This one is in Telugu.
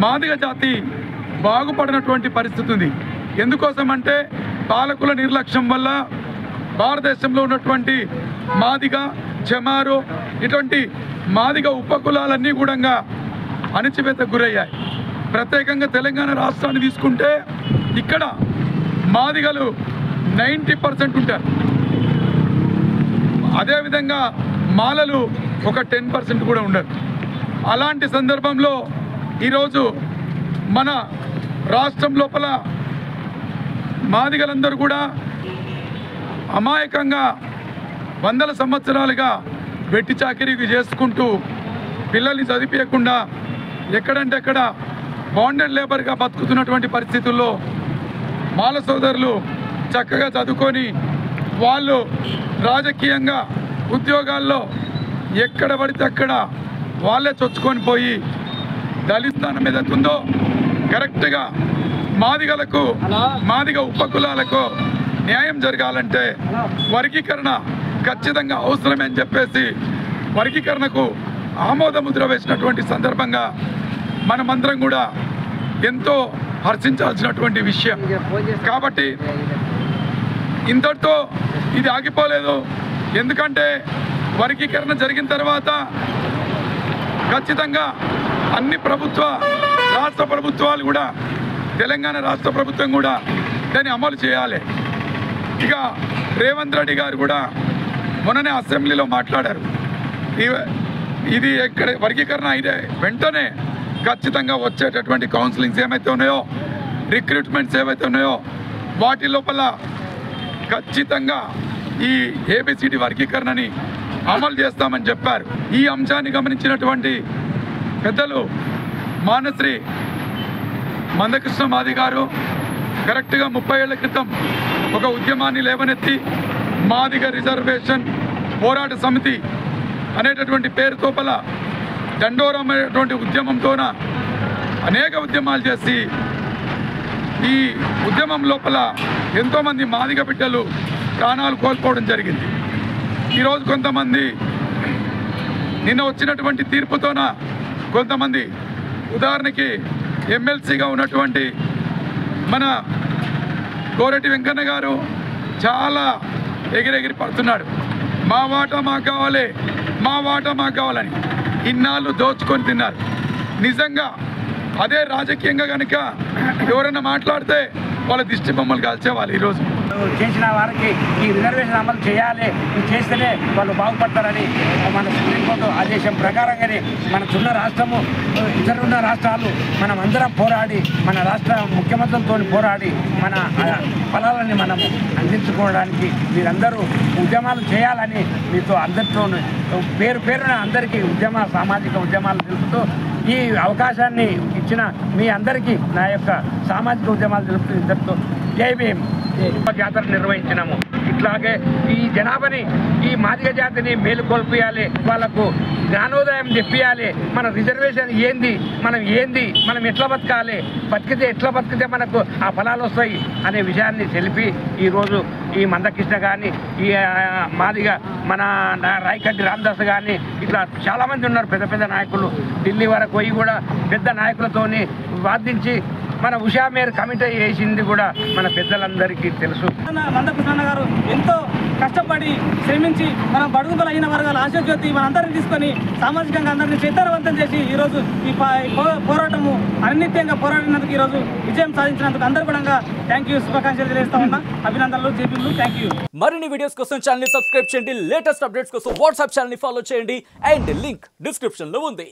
మాదిగ జాతి బాగుపడినటువంటి పరిస్థితి ఉంది. ఎందుకోసం అంటే పాలకుల నిర్లక్ష్యం వల్ల భారతదేశంలో ఉన్నటువంటి మాదిగ, చెమారు ఇటువంటి మాదిగ ఉపకులాలన్నీ కూడా అణచివేతకు గురయ్యాయి. ప్రత్యేకంగా తెలంగాణ రాష్ట్రాన్ని తీసుకుంటే ఇక్కడ మాదిగలు 90% ఉంటారు. అదేవిధంగా మాలలు ఒక 10% కూడా ఉండరు. అలాంటి సందర్భంలో ఈరోజు మన రాష్ట్రం లోపల మాదిగలందరూ కూడా అమాయకంగా వందల సంవత్సరాలుగా వెట్టి చాకిరీకి చేసుకుంటూ పిల్లల్ని చదివించకుండా ఎక్కడంటే అక్కడ బాండెడ్ లేబర్గా బతుకుతున్నటువంటి పరిస్థితుల్లో మాల సోదరులు చక్కగా చదువుకొని వాళ్ళు రాజకీయంగా ఉద్యోగాల్లో ఎక్కడ పడితే అక్కడ వాళ్ళే చొచ్చుకొని పోయి దళితానం ఏదైతుందో కరెక్ట్గా మాదిగలకు, మాదిగ ఉపకులాలకు న్యాయం జరగాలంటే వర్గీకరణ ఖచ్చితంగా అవసరమే అని చెప్పేసి వర్గీకరణకు ఆమోద ముద్ర వేసినటువంటి సందర్భంగా మనమందరం కూడా ఎంతో హర్షించాల్సినటువంటి విషయం. కాబట్టి ఇంతటితో ఇది ఆగిపోలేదు. ఎందుకంటే వర్గీకరణ జరిగిన తర్వాత ఖచ్చితంగా అన్ని రాష్ట్ర ప్రభుత్వాలు కూడా, తెలంగాణ రాష్ట్ర ప్రభుత్వం కూడా దాన్ని అమలు చేయాలి. ఇక రేవంత్ రెడ్డి గారు కూడా మొన్ననే అసెంబ్లీలో మాట్లాడారు. ఇది ఎక్కడ వర్గీకరణ అయితే వెంటనే ఖచ్చితంగా వచ్చేటటువంటి కౌన్సిలింగ్స్ ఏమైతే ఉన్నాయో, రిక్రూట్మెంట్స్ ఏవైతే ఉన్నాయో వాటి లోపల ఖచ్చితంగా ఈ ఏబిసిడి వర్గీకరణని అమలు చేస్తామని చెప్పారు. ఈ అంశాన్ని గమనించినటువంటి పెద్దలు మానశ్రీ మందకృష్ణ మాది గారు కరెక్ట్గా 30 ఏళ్ల క్రితం ఒక ఉద్యమాన్ని లేవనెత్తి మాదిగ రిజర్వేషన్ పోరాట సమితి అనేటటువంటి పేరుతో దండోరం అనేటువంటి ఉద్యమంతోన అనేక ఉద్యమాలు చేసి ఈ ఉద్యమం లోపల ఎంతోమంది మాదిగ బిడ్డలు ప్రాణాలు కోల్పోవడం జరిగింది. ఈరోజు కొంతమంది నిన్న వచ్చినటువంటి తీర్పుతోన కొంతమంది, ఉదాహరణకి ఎమ్మెల్సీగా ఉన్నటువంటి మన కోరటి వెంకన్న గారు చాలా ఎగిరెగిరి పడుతున్నాడు. మా వాటా మాకు కావాలి, మా వాటా మాకు కావాలని ఇన్నాళ్ళు దోచుకొని తిన్నారు. నిజంగా అదే రాజకీయంగా కనుక ఎవరైనా మాట్లాడితే వాళ్ళ దిష్టి బొమ్మలు కాల్చేవాళ్ళు. ఈరోజు చేసిన వారికి ఈ రిజర్వేషన్ అమలు చేయాలి, ఇది చేస్తేనే వాళ్ళు బాగుపడతారని మన సుప్రీంకోర్టు ఆదేశం ప్రకారంగానే మన చిన్న రాష్ట్రము, ఇతరున్న రాష్ట్రాలు మనం అందరం పోరాడి, మన రాష్ట్ర ముఖ్యమంత్రితో పోరాడి మన ఫలాలని మనం అందించుకోవడానికి మీరందరూ ఉద్యమాలు చేయాలని మీతో అందరితో పేరున అందరికీ సామాజిక ఉద్యమాలు తెలుపుతూ ఈ అవకాశాన్ని ఇచ్చిన మీ అందరికీ నా యొక్క సామాజిక ఉద్యమాలు తెలుపుతూ ఇద్దరితో జై భీమ్ జాతర నిర్వహించినాము. ఇట్లాగే ఈ జనాభాని, ఈ మాదిగ జాతిని మేలుకొల్పియాలి, వాళ్ళకు జ్ఞానోదయం చెప్పియాలి. మన రిజర్వేషన్ ఏంది, మనం ఎట్లా బతికితే మనకు ఆ ఫలాలు వస్తాయి అనే విషయాన్ని తెలిపి ఈరోజు ఈ మందకృష్ణ కానీ, ఈ మాదిగ మన రాయకడ్డి రామదాస్ కానీ ఇట్లా చాలామంది ఉన్నారు పెద్ద పెద్ద నాయకులు. ఢిల్లీ వరకు పోయి కూడా పెద్ద నాయకులతోని వాదించి మన ఉషా మేర కమిటీ చేసింది కూడా మన పెద్దలందరికీ తెలుసు. మందకృష్ణ గారు ఎంతో కష్టపడి శ్రమించి మన బడుగు బలహీన వర్గాల ఆశాజ్యోతి మనందరినీ తీసుకొని సామాజికంగా అందరినీ చైతన్యవంతం చేసి ఈరోజు ఈ పోరాటము అనిత్యంగా పోరాడినందుకు ఈరోజు విజయం సాధించినందుకు అందరూ కూడా థ్యాంక్ యూ, శుభాకాంక్షలు తెలియజేస్తా ఉన్నా. అభినందనలు, జేపీలు, థ్యాంక్ యూ. మరిన్ని వీడియోస్ కోసం ఛానల్ ని సబ్స్క్రైబ్ చేయండి, లేటెస్ట్ అప్డేట్స్ కోసం వాట్సాప్ ఛానల్ ని ఫాలో చేయండి అండ్ లింక్ డిస్క్రిప్షన్ లో ఉంది.